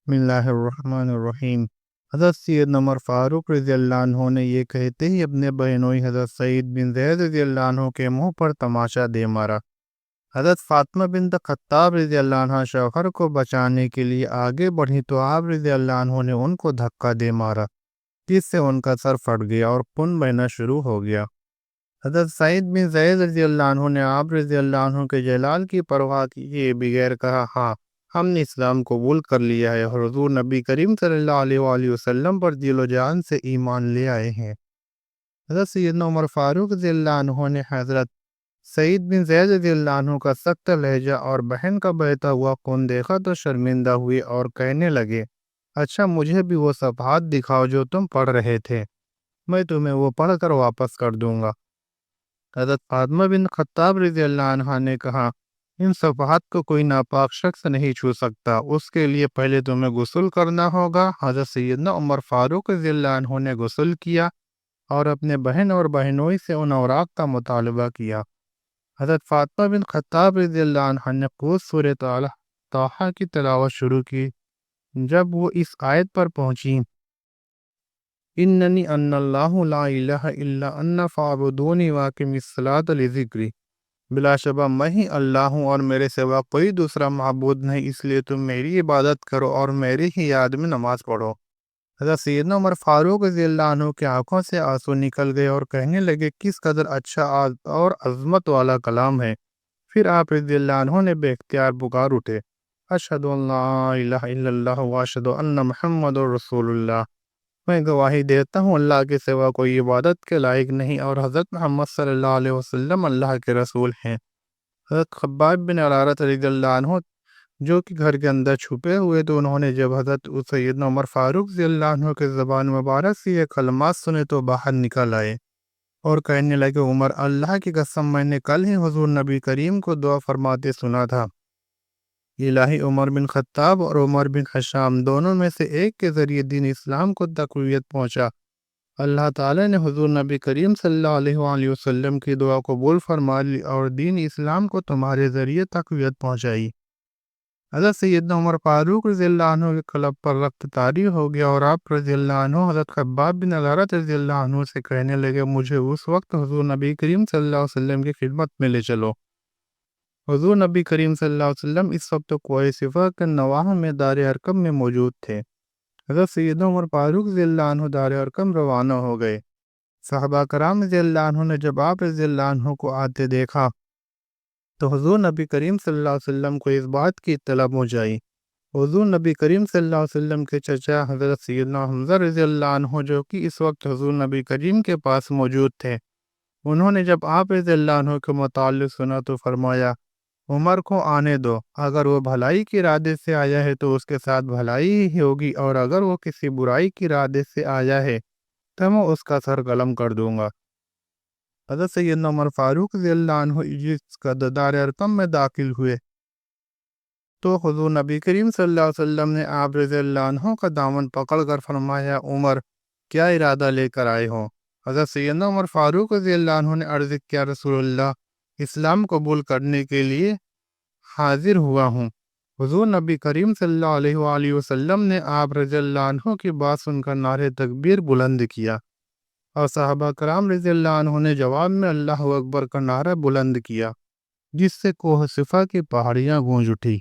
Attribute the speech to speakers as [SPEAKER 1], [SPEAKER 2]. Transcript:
[SPEAKER 1] بسم اللہ الرحمن الرحیم۔ حضرت سیدنا عمر فاروق رضی اللہ عنہ نے یہ کہتے ہی اپنے بہنوئی حضرت سعید بن زید رضی اللہ عنہ کے منہ پر تماشا دے مارا۔ حضرت فاطمہ بنت خطاب رضی اللہ عنہ شوہر کو بچانے کے لیے آگے بڑھی تو آپ رضی اللہ عنہ نے ان کو دھکا دے مارا، جس سے ان کا سر پھٹ گیا اور خون بہنا شروع ہو گیا۔ حضرت سعید بن زید رضی اللہ عنہ نے آپ رضی اللہ عنہ کے جلال کی پرواہ کیے بغیر کہا، ہاں، ہم نے اسلام قبول کر لیا ہے اور حضور نبی کریم صلی اللہ علیہ وآلہ وسلم پر دل و جان سے ایمان لے آئے ہیں۔ حضرت سیدنا عمر فاروق رضی اللہ عنہ نے حضرت سعید بن زید رضی اللہ عنہ کا سخت لہجہ اور بہن کا بہتا ہوا خون دیکھا تو شرمندہ ہوئے اور کہنے لگے، اچھا، مجھے بھی وہ صفحات دکھاؤ جو تم پڑھ رہے تھے، میں تمہیں وہ پڑھ کر واپس کر دوں گا۔ حضرت فاطمہ بن خطاب رضی اللہ عنہ نے کہا، ان صفحات کو کوئی ناپاک شخص نہیں چھو سکتا، اس کے لیے پہلے تمہیں غسل کرنا ہوگا۔ حضرت سیدنا عمر فاروق رضی اللہ عنہ نے غسل کیا اور اپنے بہن اور بہنوئی سے ان اوراق کا مطالبہ کیا۔ حضرت فاطمہ بن خطاب رضی اللہ عنہ نے خود سورۃ طٰہٰ کی تلاوت شروع کی۔ جب وہ اس آیت پر پہنچی، اننی انا اللہ لا الہ الا انا فاعبدونی واقم الصلاۃ لذکری، بلا شبہ میں ہی اللہ ہوں اور میرے سوا کوئی دوسرا معبود نہیں، اس لیے تم میری عبادت کرو اور میری ہی یاد میں نماز پڑھو۔ حضرت سیدنا عمر فاروق رضی اللہ عنہ کی آنکھوں سے آنسو نکل گئے اور کہنے لگے، کس قدر اچھا اور عظمت والا کلام ہے۔ پھر آپ رضی اللہ عنہ نے بے اختیار پکار اٹھے، اشہد ان لا الہ الا اللہ واشہد ان محمد رسول اللہ، میں گواہی دیتا ہوں اللہ کے سوا کوئی عبادت کے لائق نہیں اور حضرت محمد صلی اللہ علیہ وسلم اللہ کے رسول ہیں۔ حضرت خباب بن عرارۃ رضی اللہ عنہ جو کہ گھر کے اندر چھپے ہوئے تو انہوں نے جب حضرت سیدنا عمر فاروق رضی اللہ عنہ کے زبان مبارک سے یہ کلمات سنے تو باہر نکل آئے اور کہنے لگے، عمر، اللہ کی قسم، میں نے کل ہی حضور نبی کریم کو دعا فرماتے سنا تھا، الہی عمر بن خطاب اور عمر بن حشام دونوں میں سے ایک کے ذریعے دین اسلام کو تقویت پہنچا۔ اللہ تعالیٰ نے حضور نبی کریم صلی اللہ علیہ وآلہ وسلم کی دعا قبول فرما لی اور دین اسلام کو تمہارے ذریعے تقویت پہنچائی۔ حضرت سیدنا عمر فاروق رضی اللہ عنہ کے قلب پر رخت طاری ہو گیا اور آپ رضی اللہ عنہ حضرت خباب بن عرارۃ رضی اللہ عنہ سے کہنے لگے، مجھے اس وقت حضور نبی کریم صلی اللہ علیہ وسلم کی خدمت میں لے چلو۔ حضور نبی کریم صلی اللہ علیہ وسلم اس وقت کوہ صفا کے نواح میں دار ارقم میں موجود تھے۔ حضرت سیدنا عمر فاروق رضی اللہ عنہ دار ارقم روانہ ہو گئے۔ صحابہ کرام رضی اللہ عنہ نے جب آپ رضی اللہ عنہ کو آتے دیکھا تو حضور نبی کریم صلی اللہ علیہ وسلم کو اس بات کی اطلاع پہنچائی۔ حضور نبی کریم صلی اللہ علیہ وسلم کے چچا حضرت سیدنا حمزہ رضی اللہ عنہ جو کہ اس وقت حضور نبی کریم کے پاس موجود تھے، انہوں نے جب آپ رضی اللہ عنہ کے متعلق سنا تو فرمایا، عمر کو آنے دو، اگر وہ بھلائی کے ارادے سے آیا ہے تو اس کے ساتھ بھلائی ہی ہوگی اور اگر وہ کسی برائی کے ارادے سے آیا ہے تو میں اس کا سر قلم کر دوں گا۔ حضرت سیدنا عمر فاروق رضی اللہ عنہ جس کا دار ارقم میں داخل ہوئے تو حضور نبی کریم صلی اللہ علیہ وسلم نے آپ رضی اللہ عنہ کا دامن پکڑ کر فرمایا، عمر، کیا ارادہ لے کر آئے ہو؟ حضرت سیدنا عمر فاروق رضی اللہ عنہ نے عرض کیا، رسول اللہ، اسلام قبول کرنے کے لیے حاضر ہوا ہوں۔ حضور نبی کریم صلی اللہ علیہ وآلہ وسلم نے آپ رضی اللہ عنہ کی بات سن کر نعرہ تکبیر بلند کیا اور صحابہ کرام رضی اللہ عنہ نے جواب میں اللہ اکبر کا نعرہ بلند کیا، جس سے کوہ صفا کی پہاڑیاں گونج اٹھی۔